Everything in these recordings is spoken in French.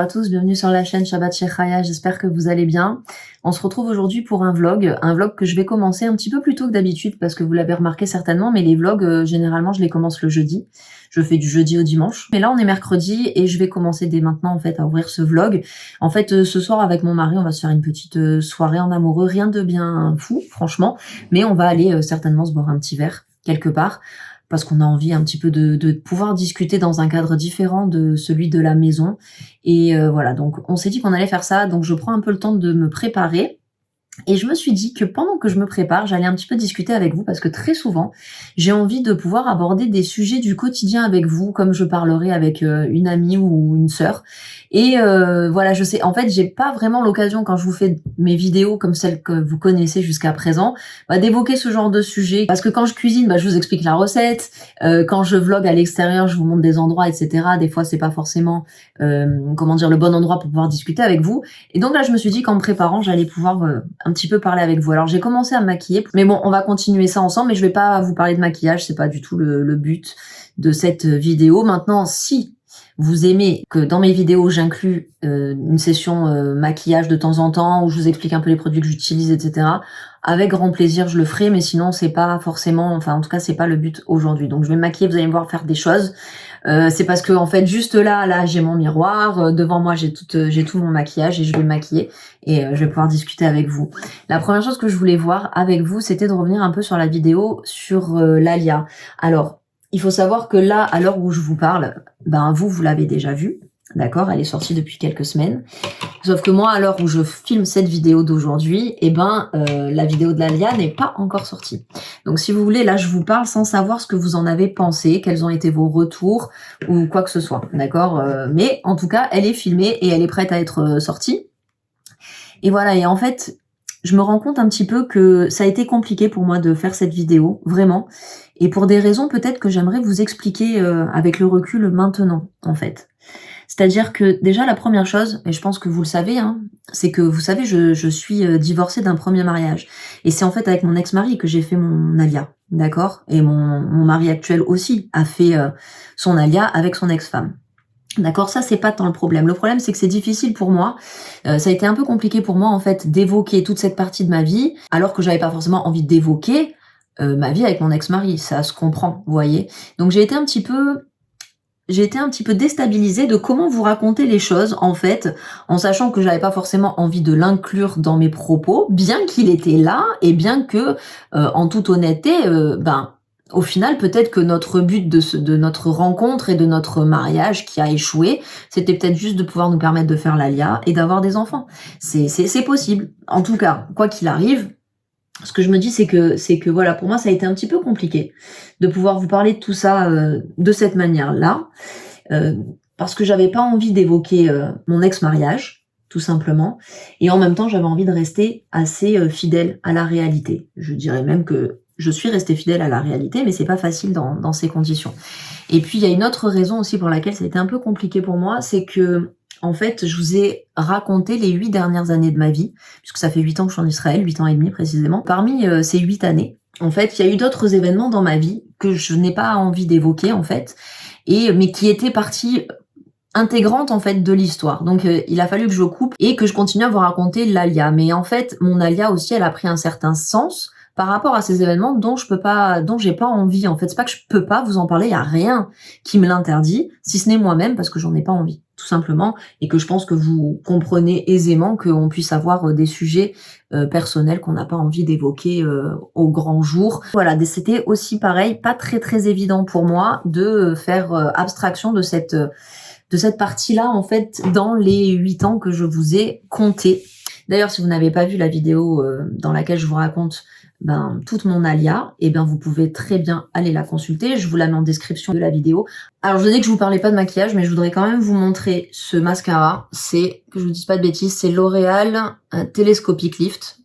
à tous, bienvenue sur la chaîne Shabbat Shechaya, j'espère que vous allez bien. On se retrouve aujourd'hui pour un vlog que je vais commencer un petit peu plus tôt que d'habitude parce que vous l'avez remarqué certainement, mais les vlogs, généralement, je les commence le jeudi. Je fais du jeudi au dimanche. Mais là, on est mercredi et je vais commencer dès maintenant, en fait, à ouvrir ce vlog. En fait, ce soir, avec mon mari, on va se faire une petite soirée en amoureux, rien de bien fou, franchement, mais on va aller certainement se boire un petit verre quelque part, parce qu'on a envie un petit peu de pouvoir discuter dans un cadre différent de celui de la maison. Et voilà, donc on s'est dit qu'on allait faire ça, donc je prends un peu le temps de me préparer. Et je me suis dit que pendant que je me prépare, j'allais un petit peu discuter avec vous parce que très souvent, j'ai envie de pouvoir aborder des sujets du quotidien avec vous, comme je parlerai avec une amie ou une sœur. Et voilà, je sais, en fait, j'ai pas vraiment l'occasion quand je vous fais mes vidéos comme celles que vous connaissez jusqu'à présent, d'évoquer ce genre de sujet. Parce que quand je cuisine, je vous explique la recette. Quand je vlog à l'extérieur, je vous montre des endroits, etc. Des fois, c'est pas forcément, le bon endroit pour pouvoir discuter avec vous. Et donc là, je me suis dit qu'en me préparant, j'allais pouvoir un petit peu parler avec vous. Alors j'ai commencé à me maquiller, mais bon, on va continuer ça ensemble, mais je vais pas vous parler de maquillage, c'est pas du tout le but de cette vidéo. Maintenant, si vous aimez que dans mes vidéos j'inclus une session maquillage de temps en temps, où je vous explique un peu les produits que j'utilise, etc., avec grand plaisir je le ferai, mais sinon c'est pas forcément, en tout cas c'est pas le but aujourd'hui. Donc je vais me maquiller, vous allez me voir faire des choses. C'est parce que en fait juste là j'ai mon miroir, devant moi j'ai tout mon maquillage et je vais me maquiller et je vais pouvoir discuter avec vous. La première chose que je voulais voir avec vous, c'était de revenir un peu sur la vidéo sur l'Alia. Alors, il faut savoir que là, à l'heure où je vous parle, vous l'avez déjà vue, d'accord? Elle est sortie depuis quelques semaines. Sauf que moi, à l'heure où je filme cette vidéo d'aujourd'hui, la vidéo de l'Alia n'est pas encore sortie. Donc si vous voulez, là je vous parle sans savoir ce que vous en avez pensé, quels ont été vos retours ou quoi que ce soit, d'accord? Mais en tout cas, elle est filmée et elle est prête à être sortie. Et voilà, et en fait, je me rends compte un petit peu que ça a été compliqué pour moi de faire cette vidéo, vraiment. Et pour des raisons peut-être que j'aimerais vous expliquer avec le recul maintenant, en fait. C'est-à-dire que déjà la première chose, et je pense que vous le savez, c'est que vous savez, je suis divorcée d'un premier mariage. Et c'est en fait avec mon ex-mari que j'ai fait mon alia, d'accord? Et mon mari actuel aussi a fait son alia avec son ex-femme. D'accord, ça c'est pas tant le problème. Le problème c'est que c'est difficile pour moi. Ça a été un peu compliqué pour moi en fait d'évoquer toute cette partie de ma vie, alors que j'avais pas forcément envie d'évoquer ma vie avec mon ex-mari. Ça se comprend, vous voyez. Donc j'ai été un petit peu déstabilisée de comment vous raconter les choses, en fait, en sachant que j'avais pas forcément envie de l'inclure dans mes propos, bien qu'il était là, et bien que, en toute honnêteté, au final, peut-être que notre but de notre rencontre et de notre mariage qui a échoué, c'était peut-être juste de pouvoir nous permettre de faire l'alia et d'avoir des enfants. C'est possible. En tout cas, quoi qu'il arrive, ce que je me dis, c'est que voilà, pour moi, ça a été un petit peu compliqué de pouvoir vous parler de tout ça de cette manière-là, parce que j'avais pas envie d'évoquer mon ex-mariage, tout simplement, et en même temps, j'avais envie de rester assez fidèle à la réalité. Je dirais même que je suis restée fidèle à la réalité, mais c'est pas facile dans ces conditions. Et puis, il y a une autre raison aussi pour laquelle ça a été un peu compliqué pour moi, c'est que en fait, je vous ai raconté les 8 dernières années de ma vie, puisque ça fait 8 ans que je suis en Israël, 8 ans et demi précisément. Parmi ces 8 années, en fait, il y a eu d'autres événements dans ma vie que je n'ai pas envie d'évoquer, en fait, mais qui étaient partie intégrante, en fait, de l'histoire. Donc, il a fallu que je coupe et que je continue à vous raconter l'alia. Mais en fait, mon alia aussi, elle a pris un certain sens par rapport à ces événements dont j'ai pas envie. En fait, c'est pas que je peux pas vous en parler, il y a rien qui me l'interdit, si ce n'est moi-même parce que j'en ai pas envie, tout simplement, et que je pense que vous comprenez aisément qu'on puisse avoir des sujets personnels qu'on n'a pas envie d'évoquer au grand jour. Voilà, c'était aussi pareil, pas très très évident pour moi de faire abstraction de cette partie-là, en fait, dans les 8 ans que je vous ai compté. D'ailleurs, si vous n'avez pas vu la vidéo dans laquelle je vous raconte toute mon alia, vous pouvez très bien aller la consulter. Je vous la mets en description de la vidéo. Alors, je dis que je vous parlais pas de maquillage, mais je voudrais quand même vous montrer ce mascara. C'est, que je vous dise pas de bêtises, c'est L'Oréal Telescopic Lift.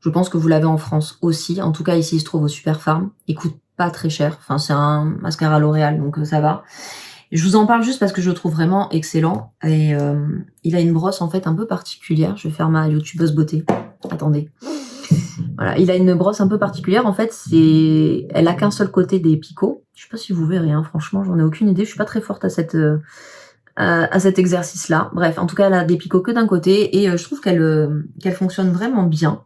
Je pense que vous l'avez en France aussi. En tout cas, ici, il se trouve au Super Farm. Il coûte pas très cher. Enfin, c'est un mascara L'Oréal, donc ça va. Je vous en parle juste parce que je le trouve vraiment excellent. Et il a une brosse, en fait, un peu particulière. Je vais faire ma youtubeuse beauté. Attendez. Voilà, il a une brosse un peu particulière, en fait, elle a qu'un seul côté des picots. Je sais pas si vous verrez, franchement, j'en ai aucune idée, je suis pas très forte à à cet exercice-là. Bref, en tout cas, elle a des picots que d'un côté et je trouve qu'elle fonctionne vraiment bien.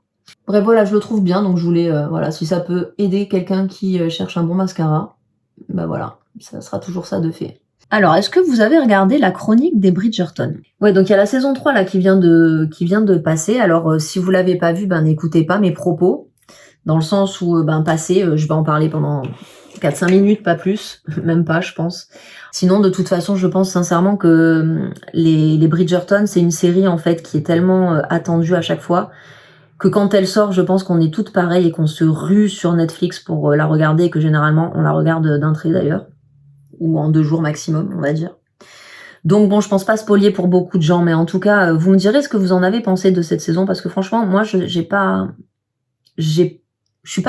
Bref, voilà, je le trouve bien, donc je voulais, voilà, si ça peut aider quelqu'un qui cherche un bon mascara, bah voilà, ça sera toujours ça de fait. Alors, est-ce que vous avez regardé la chronique des Bridgerton? Ouais, donc il y a la saison 3 là qui vient de passer. Alors, si vous l'avez pas vu, ben n'écoutez pas mes propos, dans le sens où, passer, je vais en parler pendant 4-5 minutes, pas plus, même pas, je pense. Sinon, de toute façon, je pense sincèrement que les Bridgerton, c'est une série en fait qui est tellement attendue à chaque fois que quand elle sort, je pense qu'on est toutes pareilles et qu'on se rue sur Netflix pour la regarder et que généralement on la regarde d'un trait d'ailleurs, ou en 2 jours maximum, on va dire. Donc bon, je pense pas spolier pour beaucoup de gens, mais en tout cas, vous me direz ce que vous en avez pensé de cette saison, parce que franchement, moi, je suis pas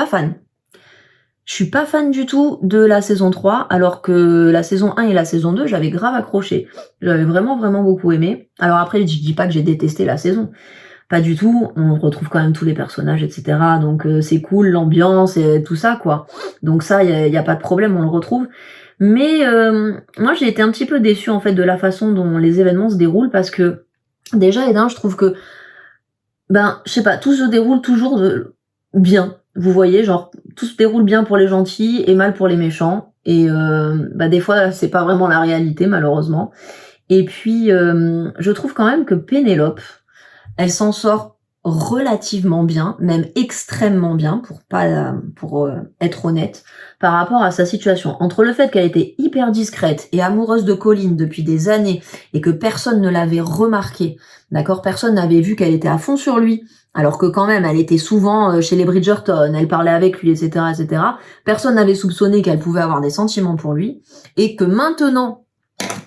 fan. Je suis pas fan du tout de la saison 3, alors que la saison 1 et la saison 2, j'avais grave accroché. J'avais vraiment, vraiment beaucoup aimé. Alors après, je dis pas que j'ai détesté la saison. Pas du tout, on retrouve quand même tous les personnages, etc. Donc c'est cool, l'ambiance et tout ça, quoi. Donc ça, y a pas de problème, on le retrouve. Mais moi, j'ai été un petit peu déçue, en fait, de la façon dont les événements se déroulent, parce que, déjà, je trouve que, je sais pas, tout se déroule toujours bien. Vous voyez, genre, tout se déroule bien pour les gentils et mal pour les méchants. Et des fois, c'est pas vraiment la réalité, malheureusement. Et puis, je trouve quand même que Pénélope, elle s'en sort relativement bien, même extrêmement bien, pour être honnête, par rapport à sa situation. Entre le fait qu'elle était hyper discrète et amoureuse de Colin depuis des années et que personne ne l'avait remarqué, d'accord, personne n'avait vu qu'elle était à fond sur lui, alors que quand même elle était souvent chez les Bridgerton, elle parlait avec lui, etc., etc. Personne n'avait soupçonné qu'elle pouvait avoir des sentiments pour lui, et que maintenant,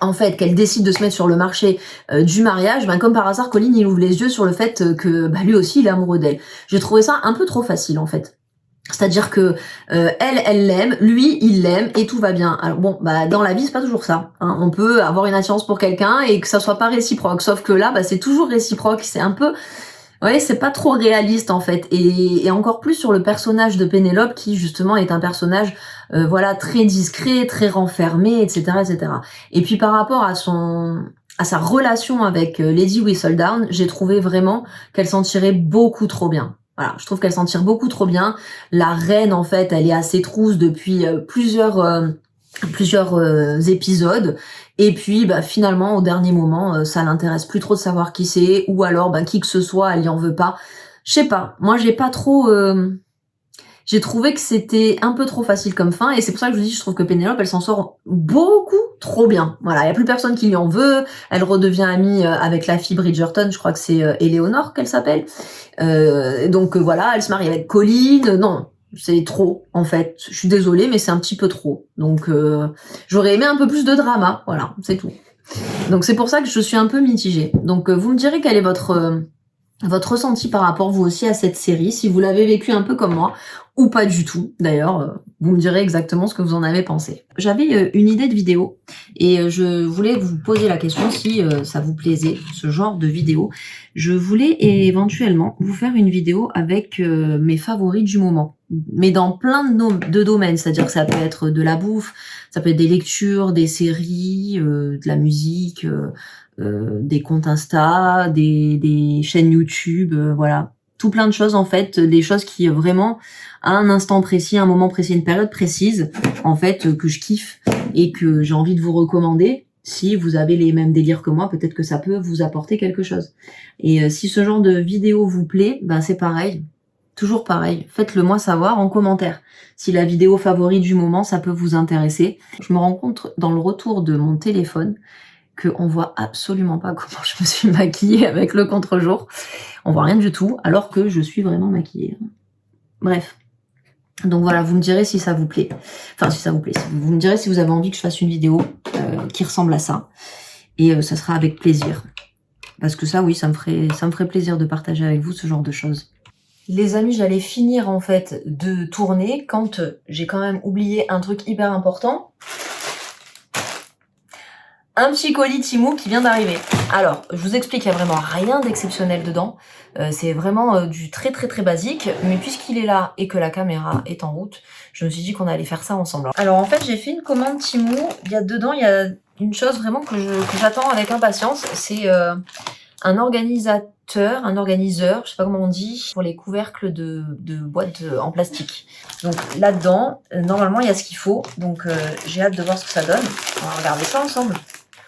en fait, qu'elle décide de se mettre sur le marché du mariage, comme par hasard, Colin, il ouvre les yeux sur le fait que lui aussi, il est amoureux d'elle. J'ai trouvé ça un peu trop facile, en fait. C'est-à-dire que elle l'aime, lui, il l'aime, et tout va bien. Alors bon, dans la vie, c'est pas toujours ça. Hein. On peut avoir une attirance pour quelqu'un et que ça soit pas réciproque. Sauf que là, c'est toujours réciproque. C'est un peu... Ouais, c'est pas trop réaliste en fait, et encore plus sur le personnage de Pénélope qui justement est un personnage très discret, très renfermé, etc., etc. Et puis par rapport à sa relation avec Lady Whistledown, j'ai trouvé vraiment qu'elle s'en tirait beaucoup trop bien. Voilà, je trouve qu'elle s'en tire beaucoup trop bien. La reine en fait, elle est à ses trousses depuis plusieurs épisodes, et puis finalement au dernier moment ça l'intéresse plus trop de savoir qui c'est, ou alors qui que ce soit elle y en veut pas, je sais pas, moi j'ai trouvé que c'était un peu trop facile comme fin, et c'est pour ça que je vous dis, je trouve que Pénélope elle s'en sort beaucoup trop bien. Voilà, il y a plus personne qui lui en veut, elle redevient amie avec la fille Bridgerton, je crois que c'est Éléonore qu'elle s'appelle, donc voilà, elle se marie avec Colin, non, c'est trop, en fait. Je suis désolée, mais c'est un petit peu trop. Donc, j'aurais aimé un peu plus de drama. Voilà, c'est tout. Donc, c'est pour ça que je suis un peu mitigée. Donc, vous me direz quel est votre ressenti par rapport, vous aussi, à cette série, si vous l'avez vécu un peu comme moi, ou pas du tout. D'ailleurs, vous me direz exactement ce que vous en avez pensé. J'avais une idée de vidéo, et je voulais vous poser la question si ça vous plaisait, ce genre de vidéo. Je voulais éventuellement vous faire une vidéo avec mes favoris du moment, mais dans plein de domaines, c'est-à-dire que ça peut être de la bouffe, ça peut être des lectures, des séries, de la musique, des comptes Insta, des chaînes YouTube, voilà. Tout plein de choses en fait, des choses qui vraiment, à un instant précis, à un moment précis, une période précise, en fait, que je kiffe et que j'ai envie de vous recommander. Si vous avez les mêmes délires que moi, peut-être que ça peut vous apporter quelque chose. Et si ce genre de vidéo vous plaît, c'est pareil. Toujours pareil. Faites-le moi savoir en commentaire. Si la vidéo favorite du moment, ça peut vous intéresser. Je me rends compte dans le retour de mon téléphone qu'on voit absolument pas comment je me suis maquillée avec le contre-jour. On voit rien du tout, alors que je suis vraiment maquillée. Bref. Donc voilà, vous me direz si ça vous plaît. Enfin, si ça vous plaît. Vous me direz si vous avez envie que je fasse une vidéo qui ressemble à ça. Et ça sera avec plaisir. Parce que ça, oui, ça me ferait plaisir de partager avec vous ce genre de choses. Les amis, j'allais finir en fait de tourner quand j'ai quand même oublié un truc hyper important. Un petit colis Temu qui vient d'arriver. Alors, je vous explique, il n'y a vraiment rien d'exceptionnel dedans. C'est vraiment du très très très basique. Mais puisqu'il est là et que la caméra est en route, je me suis dit qu'on allait faire ça ensemble. Alors en fait, j'ai fait une commande Temu. Dedans, il y a une chose vraiment que j'attends avec impatience, c'est un organiseur, je sais pas comment on dit, pour les couvercles de boîtes en plastique. Donc là-dedans, normalement, il y a ce qu'il faut. Donc j'ai hâte de voir ce que ça donne. On va regarder ça ensemble.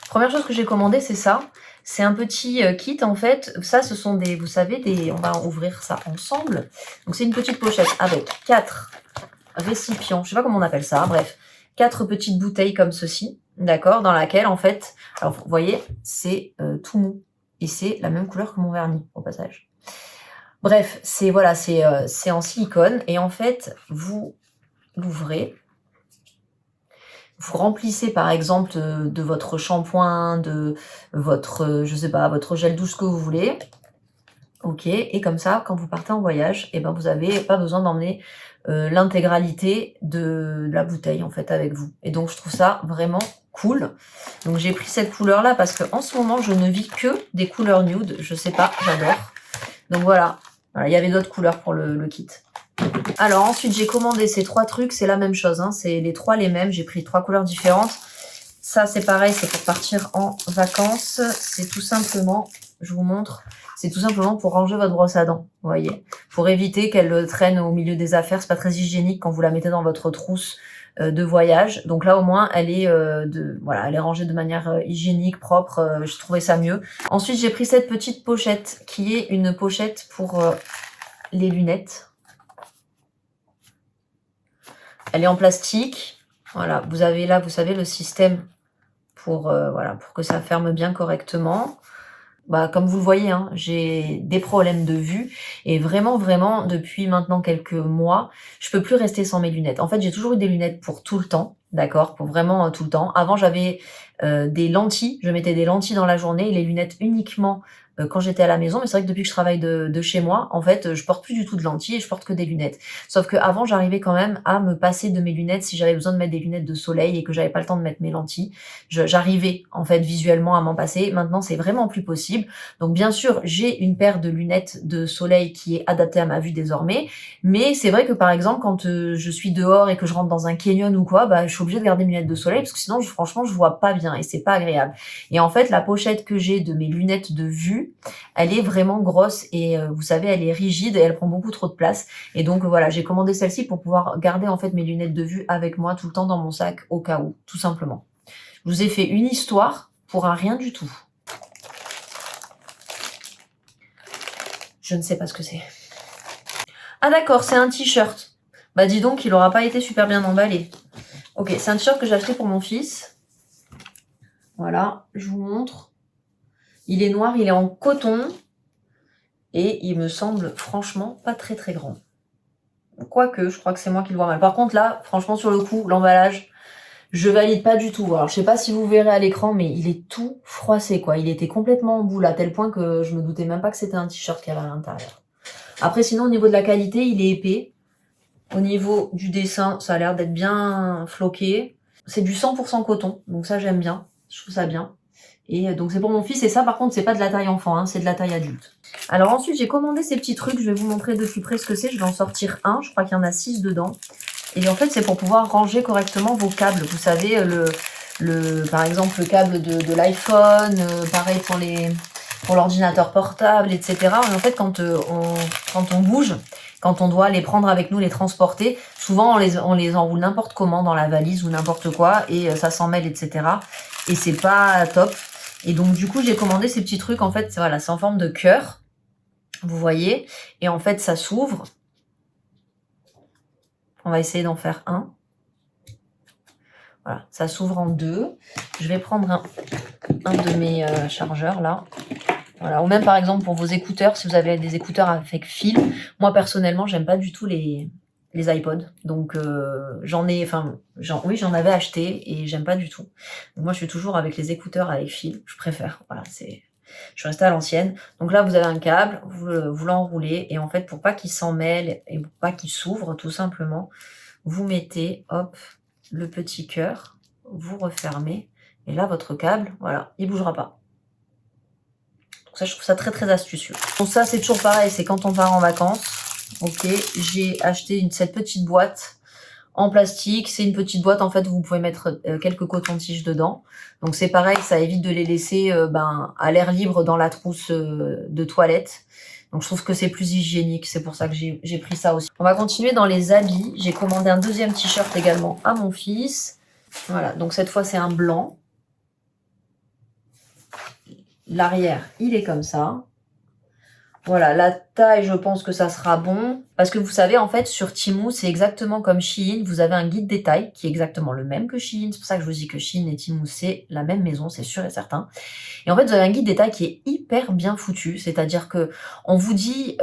Première chose que j'ai commandé, c'est ça. C'est un petit kit en fait. Ça, ce sont des, vous savez, des. On va ouvrir ça ensemble. Donc c'est une petite pochette avec 4 récipients. Je sais pas comment on appelle ça. Bref, 4 petites bouteilles comme ceci, d'accord, dans laquelle en fait, alors vous voyez, c'est tout mou et c'est la même couleur que mon vernis au passage. Bref, c'est voilà, c'est en silicone et en fait, vous l'ouvrez. Vous remplissez par exemple de votre shampoing, de votre, je sais pas, votre gel douche, ce que vous voulez. Ok, et comme ça, quand vous partez en voyage, et ben vous n'avez pas besoin d'emmener l'intégralité de la bouteille en fait avec vous. Et donc je trouve ça vraiment cool. Donc j'ai pris cette couleur là parce que en ce moment je ne vis que des couleurs nude. Je sais pas, j'adore. Donc voilà, il y avait d'autres couleurs pour le kit. Alors ensuite j'ai commandé ces 3 trucs, c'est la même chose, hein, c'est les 3 les mêmes, j'ai pris 3 couleurs différentes. Ça c'est pareil, c'est pour partir en vacances, c'est tout simplement, je vous montre, c'est tout simplement pour ranger votre brosse à dents, vous voyez, pour éviter qu'elle traîne au milieu des affaires, c'est pas très hygiénique quand vous la mettez dans votre trousse de voyage. Donc là au moins elle est voilà, elle est rangée de manière hygiénique, propre, je trouvais ça mieux. Ensuite j'ai pris cette petite pochette qui est une pochette pour les lunettes. Elle est en plastique. Voilà, vous avez là, vous savez, le système pour, voilà, pour que ça ferme bien correctement. Bah, comme vous le voyez, hein, j'ai des problèmes de vue et vraiment, vraiment, depuis maintenant quelques mois, je peux plus rester sans mes lunettes. En fait, j'ai toujours eu des lunettes pour tout le temps, d'accord, pour vraiment tout le temps. Avant, j'avais des lentilles, je mettais des lentilles dans la journée et les lunettes uniquement quand j'étais à la maison. Mais c'est vrai que depuis que je travaille de chez moi, en fait, je porte plus du tout de lentilles et je porte que des lunettes. Sauf que avant, j'arrivais quand même à me passer de mes lunettes si j'avais besoin de mettre des lunettes de soleil et que j'avais pas le temps de mettre mes lentilles. J'arrivais en fait visuellement à m'en passer. Maintenant, c'est vraiment plus possible. Donc bien sûr, j'ai une paire de lunettes de soleil qui est adaptée à ma vue désormais. Mais c'est vrai que par exemple, quand je suis dehors et que je rentre dans un canyon ou quoi, bah je suis obligée de garder mes lunettes de soleil parce que sinon, franchement, je vois pas bien et c'est pas agréable. Et en fait, la pochette que j'ai de mes lunettes de vue, elle est vraiment grosse et vous savez, elle est rigide et elle prend beaucoup trop de place. Et donc voilà, j'ai commandé celle-ci pour pouvoir garder en fait mes lunettes de vue avec moi tout le temps dans mon sac au cas où, tout simplement. Je vous ai fait une histoire pour un rien du tout. Je ne sais pas ce que c'est. Ah d'accord, c'est un t-shirt. Bah dis donc, il aura pas été super bien emballé. Ok, c'est un t-shirt que j'ai acheté pour mon fils. Voilà, je vous montre. Il est noir, il est en coton. Et il me semble franchement pas très très grand. Quoique, je crois que c'est moi qui le vois mal. Par contre là, franchement sur le coup, l'emballage, je valide pas du tout. Alors je sais pas si vous verrez à l'écran, mais il est tout froissé quoi. Il était complètement en boule à tel point que je me doutais même pas que c'était un t-shirt qu'il y avait à l'intérieur. Après sinon au niveau de la qualité, il est épais. Au niveau du dessin, ça a l'air d'être bien floqué. C'est du 100% coton, donc ça j'aime bien. Je trouve ça bien. Et donc c'est pour mon fils et ça par contre c'est pas de la taille enfant, hein, c'est de la taille adulte. Alors ensuite j'ai commandé ces petits trucs, je vais vous montrer de plus près ce que c'est, je vais en sortir un, je crois qu'il y en a 6 dedans. Et en fait c'est pour pouvoir ranger correctement vos câbles, vous savez par exemple le câble de l'iPhone, pareil pour l'ordinateur portable, etc. Et en fait quand on bouge, quand on doit les prendre avec nous, les transporter, souvent on les enroule n'importe comment dans la valise ou n'importe quoi et ça s'en mêle, etc. Et c'est pas top. Et donc du coup j'ai commandé ces petits trucs, en fait voilà, c'est en forme de cœur, vous voyez, et en fait ça s'ouvre. On va essayer d'en faire un. Voilà, ça s'ouvre en 2. Je vais prendre un de mes chargeurs là. Voilà, ou même par exemple pour vos écouteurs, si vous avez des écouteurs avec fil. Moi personnellement j'aime pas du tout les iPods, donc j'en avais acheté et j'aime pas du tout. Donc moi je suis toujours avec les écouteurs avec fil, je préfère. Voilà, je suis restée à l'ancienne. Donc là vous avez un câble, vous l'enroulez et en fait pour pas qu'il s'en mêle et pour pas qu'il s'ouvre tout simplement, vous mettez hop le petit cœur, vous refermez et là votre câble, voilà, il bougera pas. Donc ça je trouve ça très très astucieux. Donc ça c'est toujours pareil, c'est quand on part en vacances. Ok, j'ai acheté cette petite boîte en plastique. C'est une petite boîte, en fait, où vous pouvez mettre quelques cotons-tiges dedans. Donc c'est pareil, ça évite de les laisser à l'air libre dans la trousse de toilette. Donc je trouve que c'est plus hygiénique, c'est pour ça que j'ai pris ça aussi. On va continuer dans les habits. J'ai commandé un deuxième t-shirt également à mon fils. Voilà, donc cette fois c'est un blanc. L'arrière, il est comme ça. Voilà, la taille, je pense que ça sera bon. Parce que vous savez, en fait, sur Temu, c'est exactement comme Shein. Vous avez un guide des tailles qui est exactement le même que Shein. C'est pour ça que je vous dis que Shein et Temu, c'est la même maison, c'est sûr et certain. Et en fait, vous avez un guide des tailles qui est hyper bien foutu. C'est-à-dire que on vous dit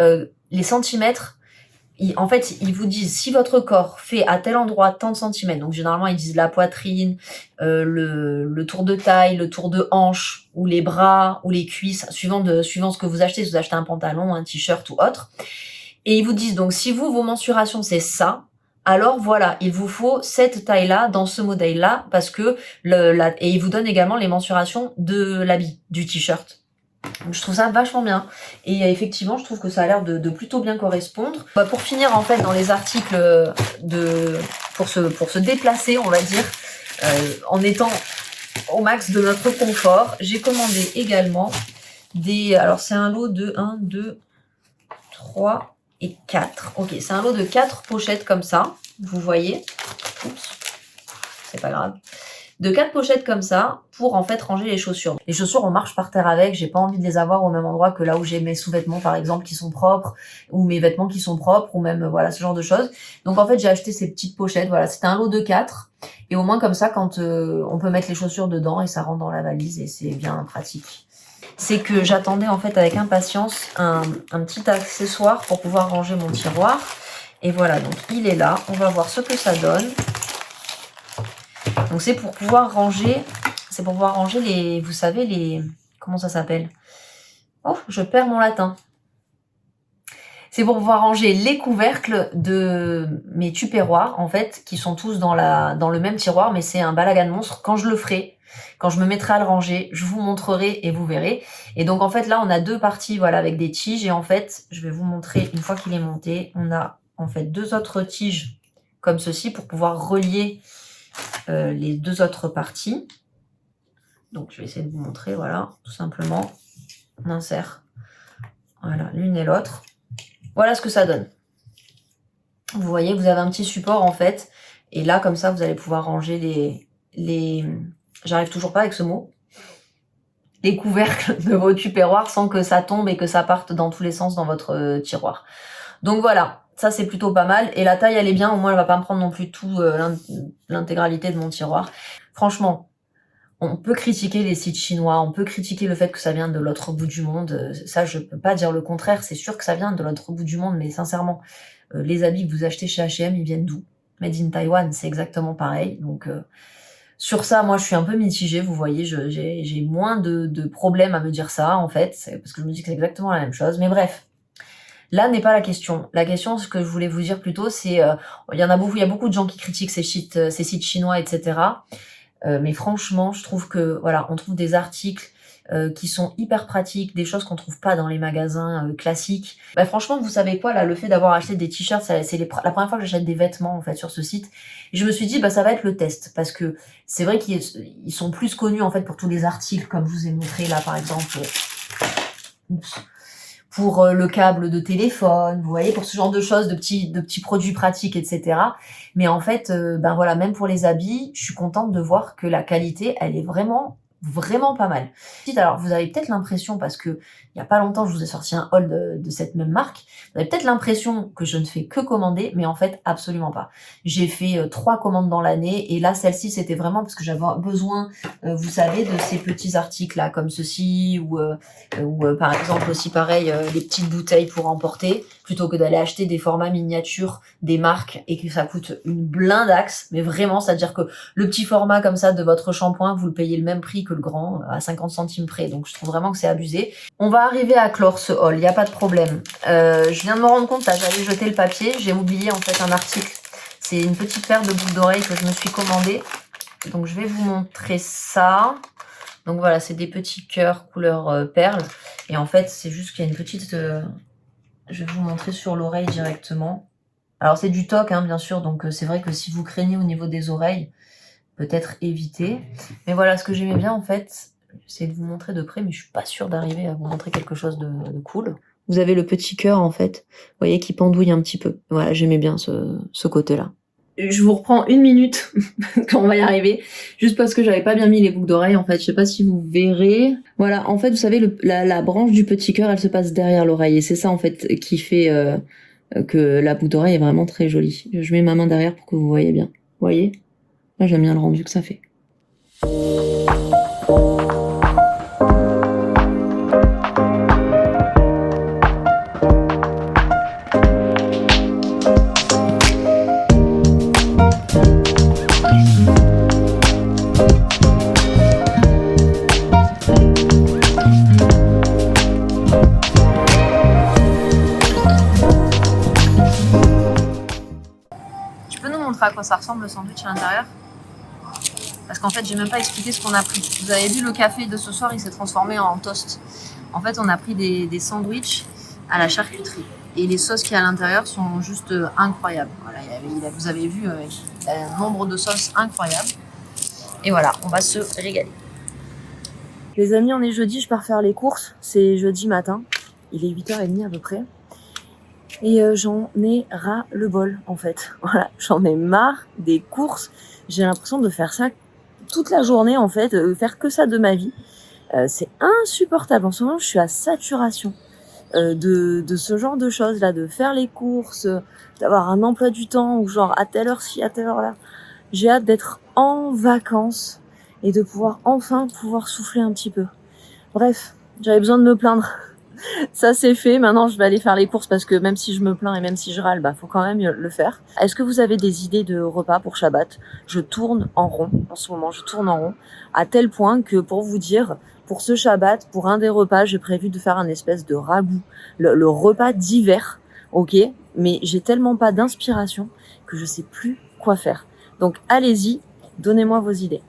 les centimètres. En fait, ils vous disent si votre corps fait à tel endroit tant de centimètres. Donc généralement, ils disent la poitrine, le tour de taille, le tour de hanche, ou les bras, ou les cuisses, suivant ce que vous achetez. Si vous achetez un pantalon, un t-shirt ou autre. Et ils vous disent donc si vos mensurations c'est ça, alors voilà, il vous faut cette taille-là dans ce modèle-là parce que et ils vous donnent également les mensurations de l'habit, du t-shirt. Donc je trouve ça vachement bien. Et effectivement, je trouve que ça a l'air de plutôt bien correspondre. Pour finir, en fait, dans les articles pour se déplacer, on va dire, en étant au max de notre confort, j'ai commandé également alors c'est un lot de 1, 2, 3 et 4. Ok, c'est un lot de 4 pochettes comme ça, vous voyez. Oups, c'est pas grave. De 4 pochettes comme ça pour en fait ranger les chaussures. Les chaussures, on marche par terre avec, j'ai pas envie de les avoir au même endroit que là où j'ai mes sous-vêtements par exemple qui sont propres, ou mes vêtements qui sont propres, ou même voilà ce genre de choses. Donc en fait j'ai acheté ces petites pochettes, voilà, c'était un lot de 4. Et au moins comme ça quand on peut mettre les chaussures dedans et ça rentre dans la valise et c'est bien pratique. C'est que j'attendais en fait avec impatience un petit accessoire pour pouvoir ranger mon tiroir. Et voilà, donc il est là, on va voir ce que ça donne. Donc c'est pour pouvoir ranger les, vous savez, les, comment ça s'appelle? Oh, je perds mon latin. C'est pour pouvoir ranger les couvercles de mes tupperwares, en fait, qui sont tous dans le même tiroir, mais c'est un balagan monstre. Quand je le ferai, quand je me mettrai à le ranger, je vous montrerai et vous verrez. Et donc, en fait, là, on a deux parties, voilà, avec des tiges. Et en fait, je vais vous montrer, une fois qu'il est monté, on a, en fait, deux autres tiges comme ceci pour pouvoir relier les deux autres parties. Donc je vais essayer de vous montrer, voilà, tout simplement. On insère, voilà, l'une et l'autre. Voilà ce que ça donne. Vous voyez, vous avez un petit support en fait. Et là, comme ça, vous allez pouvoir ranger j'arrive toujours pas avec ce mot. Les couvercles de vos tupperwares sans que ça tombe et que ça parte dans tous les sens dans votre tiroir. Donc voilà, ça c'est plutôt pas mal. Et la taille, elle est bien. Au moins, elle va pas me prendre non plus tout l'intégralité de mon tiroir. Franchement, on peut critiquer les sites chinois, on peut critiquer le fait que ça vient de l'autre bout du monde. Ça, je peux pas dire le contraire. C'est sûr que ça vient de l'autre bout du monde, mais sincèrement, les habits que vous achetez chez H&M, ils viennent d'où? Made in Taiwan, c'est exactement pareil. Donc sur ça, moi, je suis un peu mitigée. Vous voyez, j'ai moins de problèmes à me dire ça, en fait, parce que je me dis que c'est exactement la même chose. Mais bref. Là n'est pas la question. La question, ce que je voulais vous dire plutôt, c'est il y a beaucoup de gens qui critiquent ces sites chinois, etc. Mais franchement, je trouve que voilà, on trouve des articles qui sont hyper pratiques, des choses qu'on trouve pas dans les magasins classiques. Bah, franchement, vous savez quoi là, le fait d'avoir acheté des t-shirts, c'est la première fois que j'achète des vêtements en fait sur ce site. Et je me suis dit bah ça va être le test parce que c'est vrai qu'ils sont plus connus en fait pour tous les articles comme je vous ai montré là par exemple. Oups. Pour le câble de téléphone, vous voyez, pour ce genre de choses, de petits produits pratiques, etc. Mais en fait, ben voilà, même pour les habits, je suis contente de voir que la qualité, elle est vraiment, vraiment pas mal. Alors, vous avez peut-être l'impression, parce que il y a pas longtemps, je vous ai sorti un haul de cette même marque, vous avez peut-être l'impression que je ne fais que commander, mais en fait, absolument pas. J'ai fait 3 commandes dans l'année, et là, celle-ci, c'était vraiment parce que j'avais besoin, vous savez, de ces petits articles-là, comme ceci, ou par exemple aussi pareil, les petites bouteilles pour emporter, plutôt que d'aller acheter des formats miniatures, des marques, et que ça coûte une blindaxe, mais vraiment, c'est-à-dire que le petit format comme ça de votre shampoing, vous le payez le même prix que le grand, à 50 centimes près, donc je trouve vraiment que c'est abusé. On va arriver à clore ce haul, il n'y a pas de problème. Je viens de me rendre compte, là, j'allais jeter le papier, j'ai oublié en fait un article. C'est une petite paire de boucles d'oreilles que je me suis commandée. Donc je vais vous montrer ça. Donc voilà, c'est des petits cœurs couleur perle. Et en fait, c'est juste qu'il y a une petite... je vais vous montrer sur l'oreille directement. Alors c'est du toc, hein, bien sûr, donc c'est vrai que si vous craignez au niveau des oreilles, peut-être éviter. Mais voilà, ce que j'aimais bien en fait, j'essaie de vous montrer de près, mais je suis pas sûre d'arriver à vous montrer quelque chose de cool. Vous avez le petit cœur en fait, vous voyez, qui pendouille un petit peu. Voilà, j'aimais bien ce côté-là. Je vous reprends 1 minute, quand on va y arriver, juste parce que j'avais pas bien mis les boucles d'oreilles en fait, je sais pas si vous verrez. Voilà, en fait, vous savez, la branche du petit cœur, elle se passe derrière l'oreille, et c'est ça en fait qui fait que la boucle d'oreille est vraiment très jolie. Je mets ma main derrière pour que vous voyez bien. Vous voyez? Là, j'aime bien le rendu que ça fait. Tu peux nous montrer à quoi ça ressemble le sandwich à l'intérieur? Parce qu'en fait, j'ai même pas expliqué ce qu'on a pris. Vous avez vu, le café de ce soir, il s'est transformé en toast. En fait, on a pris des sandwichs à la charcuterie. Et les sauces qu'il y a à l'intérieur sont juste incroyables. Voilà, vous avez vu, il y a un nombre de sauces incroyables. Et voilà, on va se régaler. Les amis, on est jeudi, je pars faire les courses. C'est jeudi matin. Il est 8h30 à peu près. Et j'en ai ras le bol, en fait. Voilà, j'en ai marre des courses. J'ai l'impression de faire ça toute la journée, en fait, faire que ça de ma vie. C'est insupportable. En ce moment, je suis à saturation de ce genre de choses là, de faire les courses, d'avoir un emploi du temps où genre à telle heure ci, à telle heure là. J'ai hâte d'être en vacances et de pouvoir enfin souffler un petit peu. Bref, j'avais besoin de me plaindre. Ça c'est fait, maintenant je vais aller faire les courses parce que même si je me plains et même si je râle, bah faut quand même le faire. Est-ce que vous avez des idées de repas pour Shabbat? Je tourne en rond en ce moment, je tourne en rond à tel point que pour vous dire, pour ce Shabbat, pour un des repas, j'ai prévu de faire un espèce de ragoût, le repas d'hiver, ok? Mais j'ai tellement pas d'inspiration que je sais plus quoi faire. Donc allez-y, donnez-moi vos idées.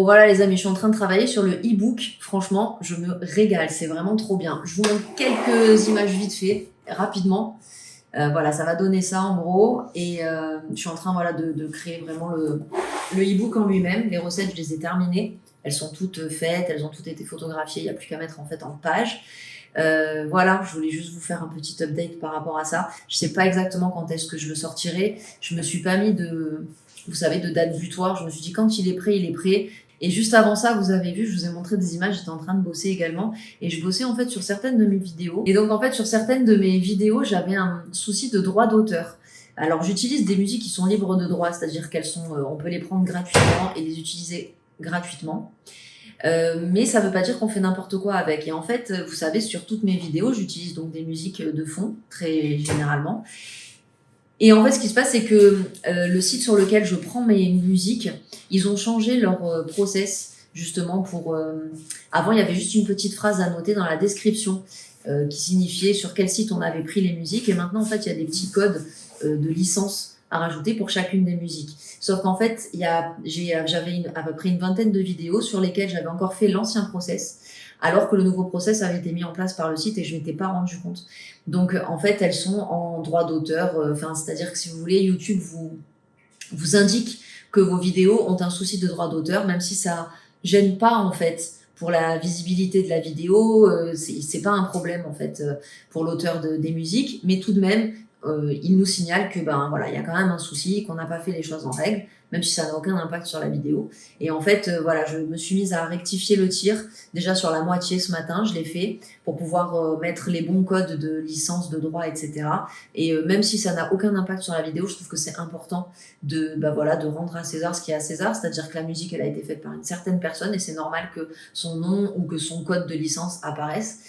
Bon voilà les amis, je suis en train de travailler sur le e-book. Franchement, je me régale, c'est vraiment trop bien. Je vous montre quelques images vite fait, rapidement. Voilà, ça va donner ça en gros. Et je suis en train voilà, de créer vraiment le e-book en lui-même. Les recettes, je les ai terminées. Elles sont toutes faites, elles ont toutes été photographiées. Il n'y a plus qu'à mettre en fait en page. Voilà, je voulais juste vous faire un petit update par rapport à ça. Je sais pas exactement quand est-ce que je le sortirai. Je me suis pas mis vous savez, de date butoir. Je me suis dit quand il est prêt, il est prêt. Et juste avant ça, vous avez vu, je vous ai montré des images, j'étais en train de bosser également. Et je bossais en fait sur certaines de mes vidéos. Et donc en fait, sur certaines de mes vidéos, j'avais un souci de droit d'auteur. Alors j'utilise des musiques qui sont libres de droit, c'est-à-dire qu'elles sont, on peut les prendre gratuitement et les utiliser gratuitement. Mais ça veut pas dire qu'on fait n'importe quoi avec. Et en fait, vous savez, sur toutes mes vidéos, j'utilise donc des musiques de fond, très généralement. Et en fait, ce qui se passe, c'est que le site sur lequel je prends mes musiques, ils ont changé leur process, justement, pour... Avant, il y avait juste une petite phrase à noter dans la description qui signifiait sur quel site on avait pris les musiques. Et maintenant, en fait, il y a des petits codes de licence à rajouter pour chacune des musiques. Sauf qu'en fait, j'avais à peu près une vingtaine de vidéos sur lesquelles j'avais encore fait l'ancien process, alors que le nouveau process avait été mis en place par le site et je ne m'étais pas rendu compte. Donc, en fait, elles sont en droit d'auteur. C'est-à-dire que si vous voulez, YouTube vous indique que vos vidéos ont un souci de droit d'auteur, même si ça gêne pas, en fait, pour la visibilité de la vidéo. C'est pas un problème, en fait, pour l'auteur des musiques. Mais tout de même, il nous signale que, ben, voilà, il y a quand même un souci, qu'on n'a pas fait les choses en règle, même si ça n'a aucun impact sur la vidéo. Et en fait, voilà, je me suis mise à rectifier le tir. Déjà sur la moitié ce matin, je l'ai fait pour pouvoir mettre les bons codes de licence, de droit, etc. Et même si ça n'a aucun impact sur la vidéo, je trouve que c'est important de rendre à César ce qui est à César. C'est-à-dire que la musique, elle a été faite par une certaine personne et c'est normal que son nom ou que son code de licence apparaisse.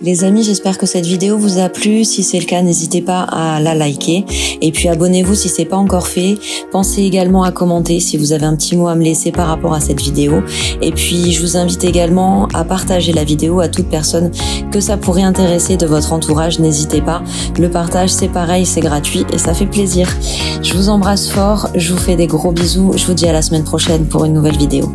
Les amis, j'espère que cette vidéo vous a plu. Si c'est le cas, n'hésitez pas à la liker. Et puis abonnez-vous si c'est pas encore fait. Pensez également à commenter si vous avez un petit mot à me laisser par rapport à cette vidéo. Et puis je vous invite également à partager la vidéo à toute personne que ça pourrait intéresser de votre entourage. N'hésitez pas. Le partage, c'est pareil, c'est gratuit et ça fait plaisir. Je vous embrasse fort. Je vous fais des gros bisous. Je vous dis à la semaine prochaine pour une nouvelle vidéo.